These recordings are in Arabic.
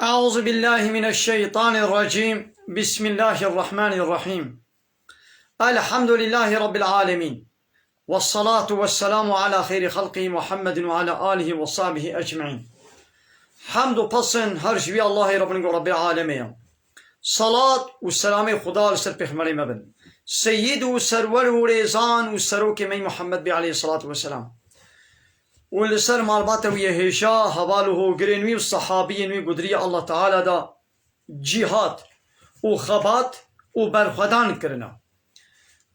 أعوذ بالله من الشيطان الرجيم. بسم الله الرحمن الرحيم. الحمد لله رب العالمين، والصلاة والسلام على خير خلقه محمد وعلى آله وصحبه أجمعين. حمد و پسند هر جوی الله رب العالمين. صلاة و سلام خدا لسر پیغمبر مبن سید و سرور و ریزان و سروک می محمد بی علیه الصلاة والسلام و لسر معلومات و یهشا حواله گرینوی و صحابینوی قدری الله تعالی دا جهاد و خبات و برخدان کرنا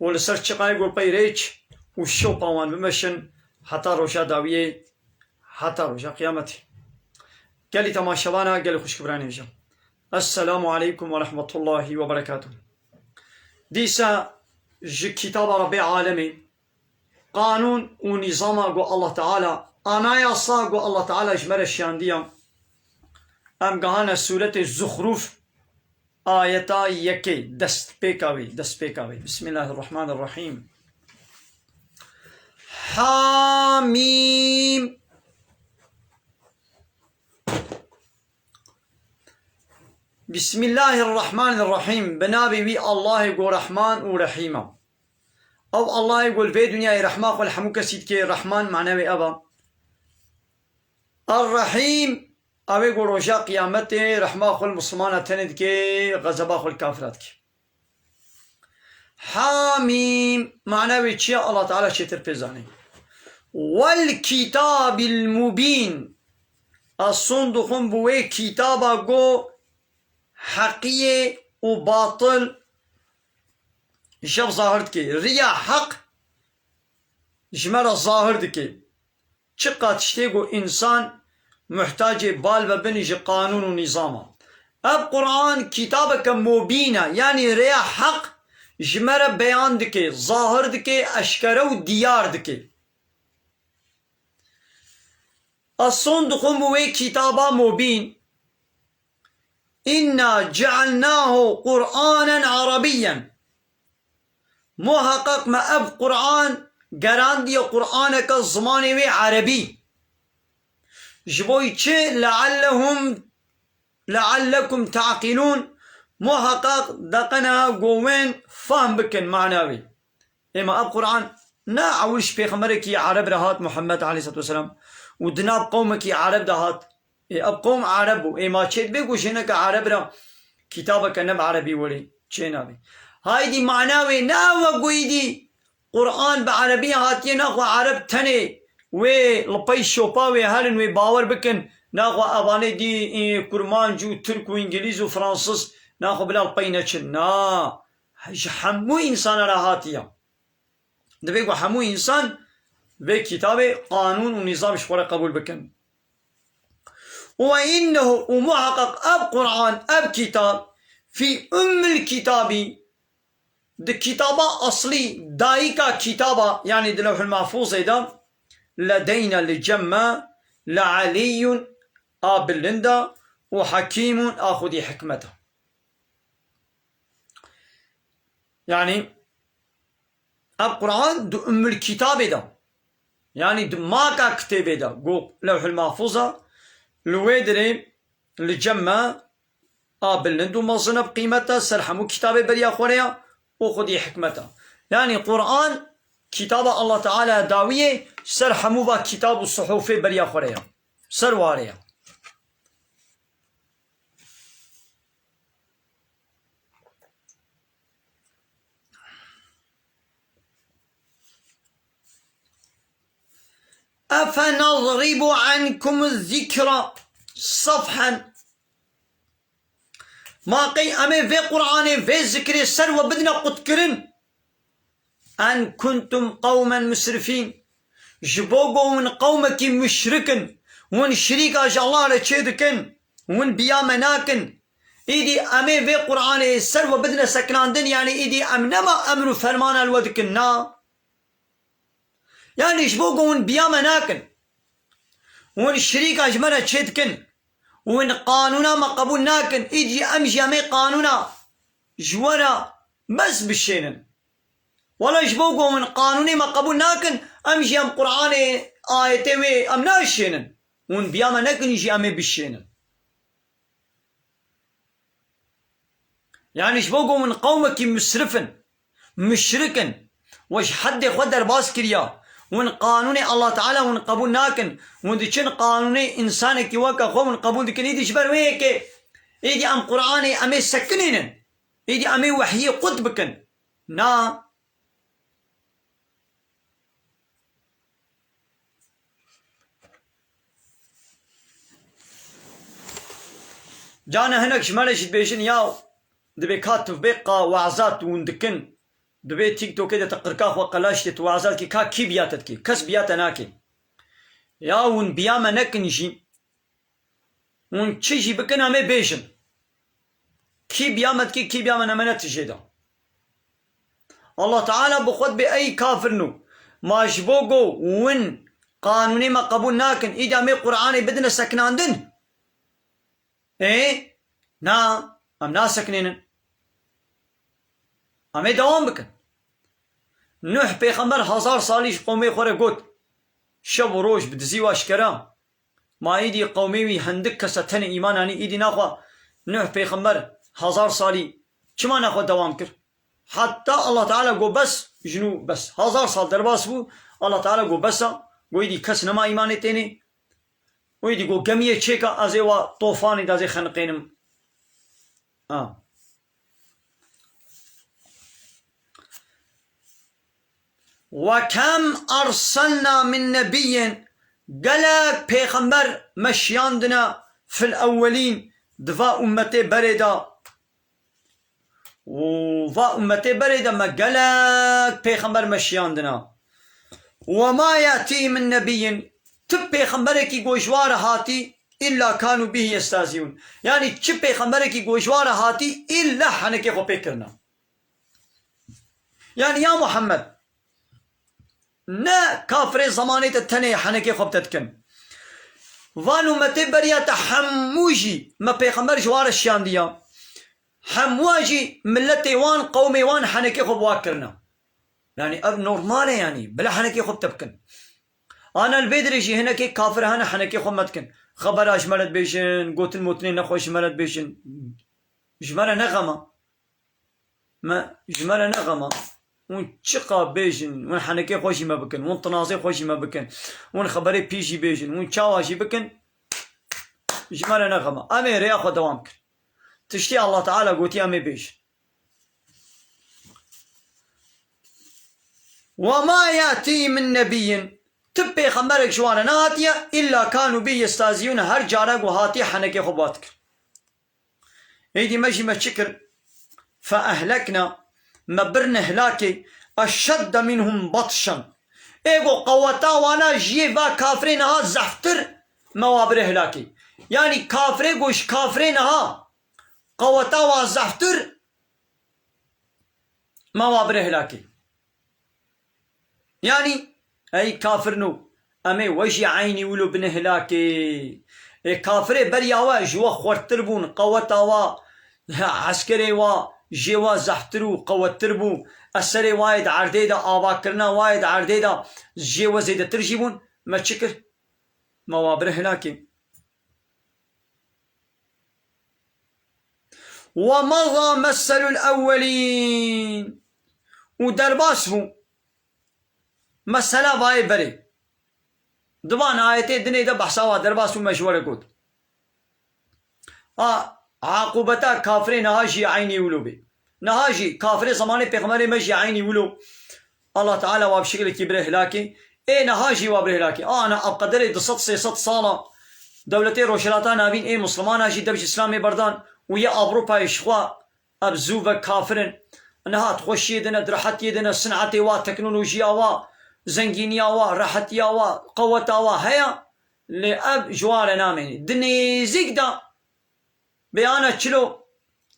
و لسر چقای گل پیریچ و شو پاوان بمشن حتی روشا داویه حتی روشا قیامتی. قال تماشوانا قال خوشكبراني بجا. السلام عليكم ورحمة الله وبركاته. ديسا كتاب ربي عالمي قانون ونظام قو الله تعالى أنا يصا قو الله تعالى جمر الشاندية أم قهانا سورة الزخرف آيتا يكي دست بيكاوي بسم الله الرحمن الرحيم. حاميم. بسم الله الرحمن الرحيم. بنابي بي الله يقول رحمن ورحيمة أو الله يقول في دنيا رحمة والحموك سيد كي رحمن معناه أبا الرحيم أو يقول رجاء قيامته رحمة المسلمان تند كي غزبا الكافرات كي. حاميم معناه شيء الله تعالى شتر بزاني. والكتاب المبين الصندوق بوي كتابا جو حقية وباطل جب ظاهر دكي ريا حق جمال ظاهر دكي چقا تشتيقو إنسان محتاج بال وبنج قانون ونظام. اب قرآن كتابك مبينة يعني ريا حق جمال بيان دكي ظاهر دكي أشكره وديار دكي. الصندوق موي كتابا مبين إنا جعلناه قرآنا عربيا محقق ما أب قرآن قران دي قرآنك الزماني عربي جبوي چه لعلكم تعقلون محقق دقنا قوين فهم بكن معناوي. إما أب قرآن نا عولش بيخمرك عرب رهات محمد عليه الصلاة والسلام ودناب قومك عرب دهات اب قوم عربو اما چه بگو شنك عرب را كتابك نب عربي ولي چه نابي هايدي معناوي نا وقوي دي قرآن بعربي هاتي ناخو عرب تني وي لبي شوباوي هالن وي باور بكن ناخو اباني دي كرمان جو ترك وانجليز وفرانسيس ناخو بلا لبي نچن نا حمو انسان را هاتيا دبيقو حمو انسان بكتاب قانون ونظام شورا قبول بكن. وإنه ومحقق أب قرآن أب كتاب في الكتاب ده كتابة أصلي دايكا كتابة يعني ده لوح المحفوظ ده لدينا لجمع لعلي آبلندا وحكيم آخذ حكمته. يعني أب قرآن ده الكتاب ده يعني ده ماكا كتاب ده قو لوح المحفوظة لويدري لجمع بلند ومظنة بقيمتها سرحمو كتابة بريا خوريا وخذي حكمتها. يعني قرآن كتابة الله تعالى داوية سرحمو با كتاب الصحوف بريا خوريا سرواريا. أفنضرب عنكم الذكر صفحا ما قي أمي في قرآن في ذكر السر وبدنا قتكرن أن كنتم قوما مسرفين جبوغو من قومك مشركن ون شريك الله لشيدكن ون بيامناكن إيدي أمي في قرآن السر وبدنا سكناندن يعني إيدي أمنما أمر فرمان الودكنا يعني شبوقون بياما ناكن وين الشريك أجمنا تشدكن وين قانونا ما قبول ناكن إيجي أمشي أمي قانونا جوانا بس بالشينن ولا شبوقون من قانوني ما قبول ناكن أمشي أم قرآن آيتي وي أمنا الشينن وين بياما ناكن يجي أمي بالشينن يعني شبوقو من قومك مسرفا مشركا وش حد خدر باس كريا ون قانوني الله تعالى ون قبول ناكن ون ديشن قانوني إنسانك يوكا خو من قبول ديكن إيدي شبر ويكي إيدي أم قرآني أمي سكنين إيدي أمي وحي قطبكن نا جانا هناك شمالش بيشن ياو دبي كاتف بيقا وعزات وندكن دبي تيك توك كده تقركاخ وقلاشت وعزات كي كا كي بياتت كي كس بياتا ناكي يا ون بياما نكنجي ون تشيجي بكنا مي بيشن كي بيامت كي بياما نمنت جدا الله تعالى بخد بأي كافر نو ما شبوغو ون قانوني ما قبول ناكن إيدا مي قرآني بدنا سكناندن ايه نا ام نا سكنين امي دوام بكن نوح پیغمبر 1000 سالیش قومی خوره گوت شب و روش بدزی و اشکرا ما ایدی قومی وی هندک کسا تن ایمانانی ایدی نخوا نوح پیغمبر 1000 سالی چما نخوا دوام کر حتی الله تعالی گو بس جنو بس 1000 سال در باس بو الله تعالی گو بسا گو ایدی کس نما ایمانی تینی و ایدی گو گمیه چیکا ازی و طوفانی دازی خنقینم وكم أرسلنا من نبي قال پیغمبر مشياندنا في الأولين دفا أمتي بريدا وفا أمتي بريدا ما قال پیغمبر مشياندنا وما يأتي من نبي تب پیغمبرك گوشوار هاتي إلا كانوا به يستهزئون يعني تب پیغمبرك گوشوار هاتي إلا حنكي خو پیکرنا يعني يا محمد نا كافر زماني تتني حنكي خب تتكن وانو متبريا تحموجي ما بيغمبر جوار الشاندية حمواجي ملتي وان قومي وان حنكي خب واكرنا يعني اب نورمالي يعني بلا حنكي خب تبكن انا البيدريجي هنا كي كافر هنا حنكي خب متكن خبر اجملت بيشن قوت الموتنين نخوش ملت بيشن جمالة نغمة ما جمالة نغمة ون چقا بيجن ون حنكي خوشي ما بكن ون طنازي خوشي ما بكن ون خبري بيجي بيجن ون چاواشي بكن جمالا نغمة امي ريا خو دوام كر تشتي الله تعالى قوتي امي بيجن وما يأتي من نبي تبي خمرك شوانا ناتيا إلا كانوا بي يستازيون هر جارك وهاتي حنكي خباتك ايدي مجي ما شكر فأهلكنا مبرن هلاكي أشد منهم بطشا ايغو قوتا وانا جيبا كافرين ها زفتر موابر هلاكي يعني كافري قوش كافرين ها قوتا وا زفتر موابر هلاكي يعني اي كافر نو امي وجي عيني ولو بن هلاكي اي كافري برياوا جوا خورتربون قوتا وا عسكري وا جوا زحترو قوتربو السري وايد عرديدا آباكرنا وايد عرديدا جوا زيدا ترجيبون ما تشكر موابر هناكي ومضى مثل الأولين ودرباسبو مسألة باي بري دبان آيتي دني دا بحثاوا درباسبو مشورة قد عاقبتا كافرين نهاجي عيني ولو بي نهاجي كافرين زماني پیغمبر مجي عيني ولو الله تعالى وابشكل كبره هلاكي اي نهاجي وابره هلاكي انا ابقدري دصد سيصد صالة دولتي روشلاتا نابين اي مسلمان هاجي دبش اسلامي بردان ويا اوروبا يشخوا ابزوفا كافرين انها تخش يدنا درحت يدنا صنعتي وا تكنولوجيا وا زنجينيا وا راحتيا وا قوتا وا هيا لاب جوار نامي دني زيكدا بيانا تشلو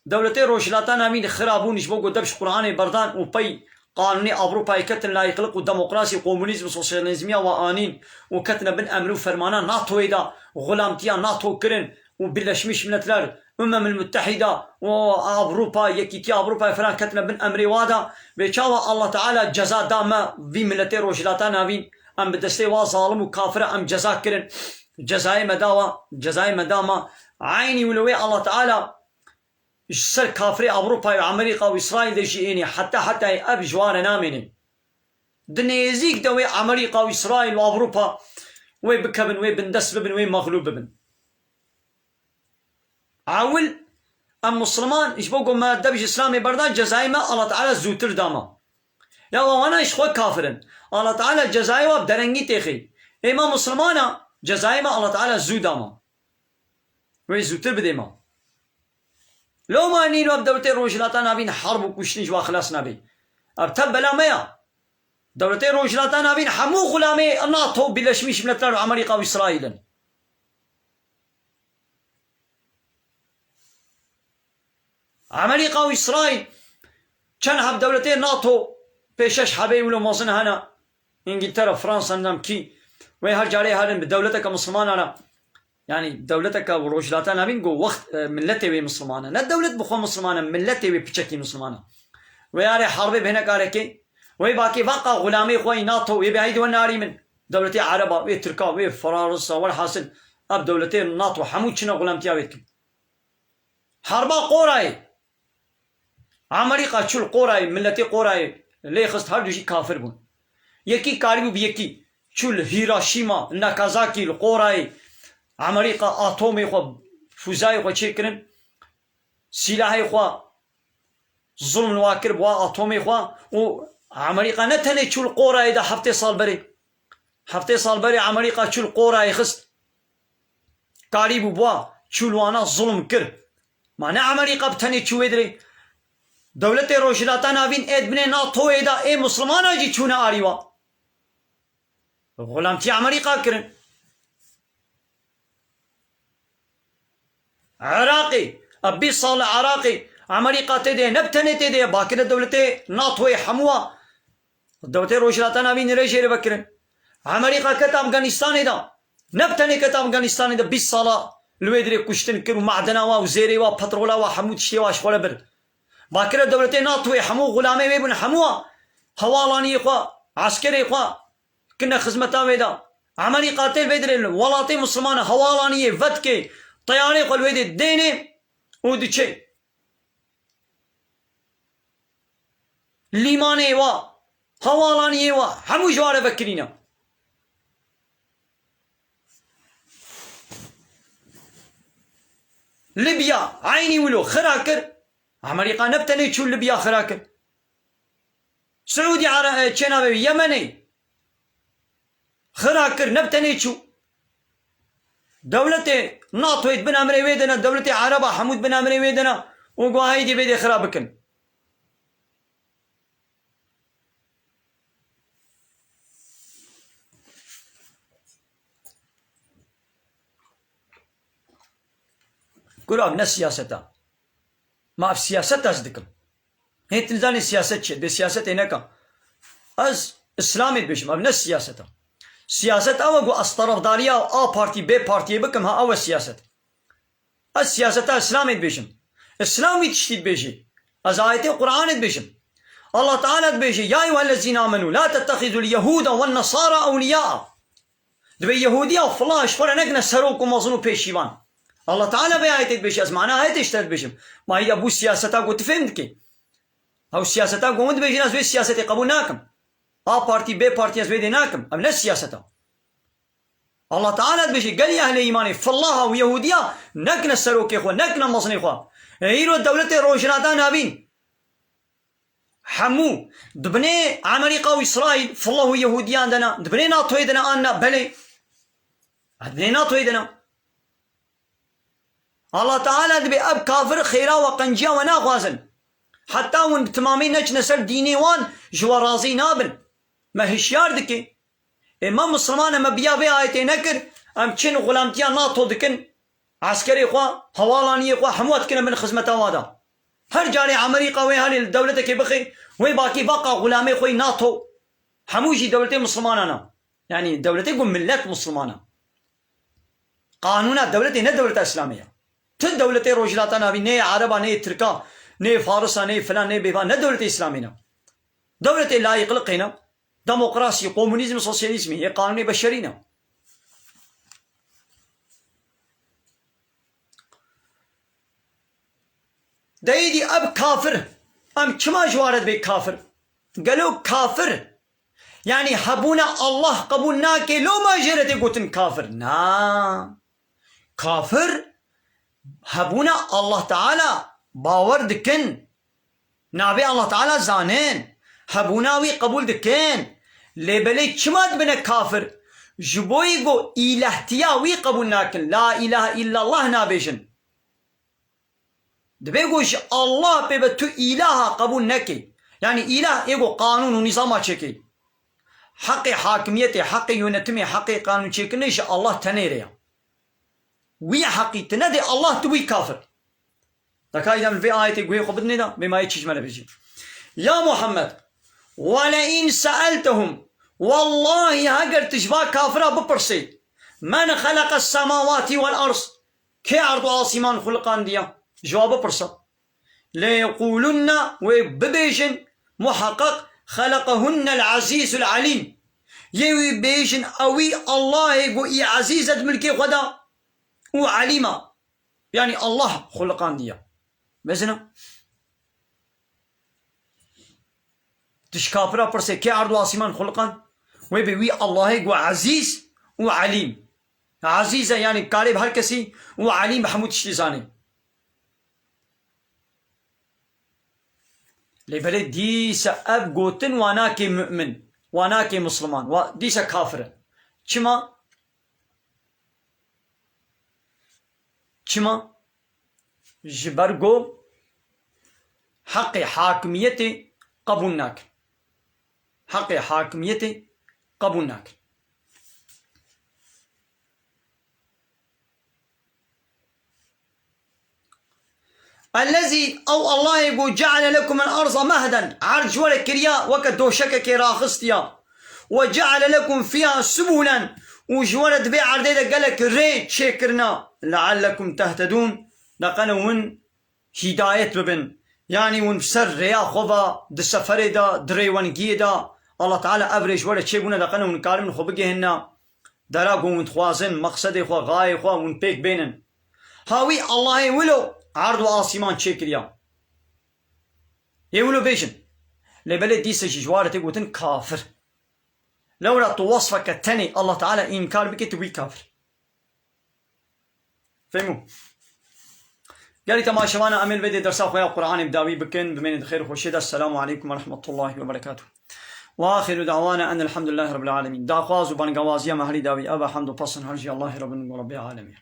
دولتي روشلاتا نامين خرابونش بوغو دبش قرآن بردان وبي قانوني اوروبا كتن لا يخلق وديمقراطي كومونيزم سوسياليزميا وانين وكتنا بن امرو فرمانا ناتو ايدا غلامتيا ناتو كرن وبالشمش ملتلر المتحدة واوروبا يكيتيا اوروبا فران كتنا بن امري وادا بيشاوا الله تعالى جزاء داما في ملتي روشلاتا نامين ام بدستي وا ظالم وكافر ام جزاء كرن جزاء مداوا جزاء مداما عيني ولوي الله تعالى سر كافري أوروبا وأمريكا وإسرائيل دشي إني حتى أب جوار نامني دنيزيك دوي أمريكا وإسرائيل وأوروبا وي بكبن وي بندس ببن وي مغلوب ببن عاول أم مسلمان إيش بقول ما دبش إسلامي بردان جزايما الله تعالى زوتر داما يا وانا إيش خو كافرن الله تعالى جزايما بدرنجي تخي إما مسلمانا جزايما الله تعالى زوداما وي زوتر بديما لو ما نيلو اب دولتي روجلاتان ابين حرب وكشنيش واخلاص نبي اب تبلا ميا دولتي روجلاتان ابين حمو غلامي الناتو بلشميش من امريكا واسرائيل امريكا واسرائيل كان هب دولتي ناتو بيشش حبي ولو موزن هنا انجلترا فرنسا نمكي وي هرجالي هادن بدولتك مسلمان انا يعني دولتك وروجلاتان ابين جو وقت ملتي وي مسلمانه لا دولت بخو مسلمانه ملتي وي بچكي مسلمانه وياري حرب بهنا كاركي وي باقي بقى غلامي خوي ناتو يبي هيدي وناري من دولتي عربه وي تركا وي فرنسا والحاصل اب دولتي ناتو حموچنا غلامتي اويت حربا قوراي امريكا شو القوراي ملتي قوراي لي خست هر شيء كافر بون يكي كاريو بيكي شو هيروشيما ناكازاكي القوراي امريكا اتومي خو فوزاي خو چيكرن سلاحي خو ظلم نواكر بوا اتومي خو و امريكا نتني شو القوراي ده هفته سال بري امريكا شو القوراي خست كاريبو بوا شو لوانا ظلم كر معنى امريكا بتني شو يدري دولت روشلاتان ابين ادبن ناتو ادا اي مسلمان جي چونه اريوا غلامتي امريكا كرن عراقي ابي صال عراقي امريكا تدي نبتني تدي باكر دولتي ناتو حموا دولتي روشلاتان ابين ريجير بكرن امريكا كت افغانستان دا نبتني كت افغانستان دا 20 سال الويدري كشتن كرو معدنا وزيري وبترولا وحمود شتي واشخوله بر باكر دولتي ناتو حمو غلامي بيبن حموا حوالاني اخوا عسكري اخوا كنا خدمتا ويدا عملي قاتل بيدر ولاتي مسلمان حوالاني فتكي طياري قل ويدي ديني ودشي ليماني وا حوالاني وا حمو جوار بكرينا ليبيا عيني ولو خراكر امريكا نبتني شو ليبيا خراكر سعودي تشينابي يمني خراكر نبتني شو دولتي ناطويت بن امري ويدنا دولتي عربة حمود بن امري ويدنا وقواهيدي بيدي خرابكن قولوا ابن السياسة ما في سياسة أصدقائي هي تنزاني سياسة شيء دي سياسة هناك از إسلامي بيشم ابن السياسة سياسة أو أصطرف دارية أو بارتي بي بارتي بكم ها أو سياسة السياسة إسلامي بيشم إسلامي تشتيت بيشي از آية القرآن بيشم الله تعالى بيشي يا أيها الذين آمنوا لا تتخذوا اليهود والنصارى أولياء دبي يهودية وفلاش فرنقنا سروكم وظنوا بيشيوان الله تعالى بآية بيشي از معنى آية اشترت بيشم ما هي أبو سياسة قلت فهمتك أو سياسة قومت بيجي ناس بيش سياسة قبولناكم بارتي بي بارتي از بيديناكم أم نفس سياسة الله تعالى بيجي قال يا أهل إيماني فالله ويهودية نكنا السروك إخوة نكنا مصني إخوة هيرو الدولة روجناتان هابين حمو دبني أمريكا وإسرائيل فالله ويهودية عندنا دبني ناتو يدنا أنا بلي دبني ناتو يدنا الله تعالى دبي أب كافر خيرا وقنجيا وناغوازن حتى ون بتمامي نج نسل ديني وان جوا رازي نابن ما هشيار دكي اما مسلمان ما بيا بي آيتي نكر ام چين غلامتيا ناتو دكن عسكري خوا حوالاني خوا حموات كنا من خزمتا وادا هر جاري امريكا وي هالي الدولة كي بخي وي باقي بقى غلامي خوي ناتو حموجي دولتي مسلمانانا يعني دولتي قم ملات مسلمانا قانونا دولتي نه دولة اسلامية تل دولتي روجلاتنا بي ني عربا ني تركا ني فارسا ني فلان ني بيبا نه دولة اسلامينا دولة لا يقلقنا ديمقراطية كومونيزم سوسياليزم هي قانون بشرينا دايدي أب كافر أم كما جوارد بي كافر قالوا كافر يعني هبونا الله قبولناك لو ما جرت قوتن كافر نا كافر هبونا الله تعالى باور دكن نابي الله تعالى زانين هبوناوي قبول دكن لبلي كما بنا كافر جبوي قو إلهتياوي قبولناكن لا إله إلا الله نابيجن دبيقوش الله بيبتو إله قبول نكي يعني إله إيقو قانون ونظام تشكي حقي حاكميتي حقي يونتمي حقي قانون تشكنيش الله تنيريا ويا حقي تندي الله توي كافر تكايدا من في آية قوي قبضني دا بما يتشج مالا بيجي يا محمد ولئن سألتهم والله هقر تشبا كافرة ببرسي من خلق السماوات والأرض كي عرض آسمان خلقان ديا جواب برصة ليقولن وببيجن محقق خلقهن العزيز العليم يوي بيجن أوي الله يقول يا عزيزة ملكي خدا وعليمة يعني الله خلقان ديا بزنا تشكابرا برسي كي عرض آسمان خلقان ويبي الله يقول عزيز وعليم عزيزة يعني كالب هالكسي وعليم بحمود شليزاني لبلي ديسا أب قوتن واناكي مؤمن واناكي مسلمان وديسا كافر كما جبرقو حقي حاكميتي قبولناك حقي حاكميتي قبولناك الذي أو الله يقول جعل لكم الأرض مهدا عرج ولا كريا وكدوشك راخستيا وجعل لكم فيها سبلا وجولد بي عرديدا قالك ريت شكرنا لعلكم تهتدون لقنون هداية ببن يعني ونفسر ريا خوبا دسفر دا دريوان جيدا الله تعالى أبرج ولا تشيبونا لقنون كارمن خوبجهنا دراغو ونتخوازن مقصد خو غاية خو ونبيك بينن هاوي الله ولو عرض آسمان شكريا يقولوا بيجن لبلد ديسة جوارة تقولن كافر لولا توصفك التاني الله تعالى إنكار بك تبي كافر فهموا قال لي تماشوانا أمين بدي درسا خويا القرآن بداوي بكن بمين الخير وخشيد السلام عليكم ورحمة الله وبركاته وآخر دعوانا أن الحمد لله رب العالمين دا خواز وبان قوازيا مهلي داوي أبا حمد وفصن هرجي الله رب العالمين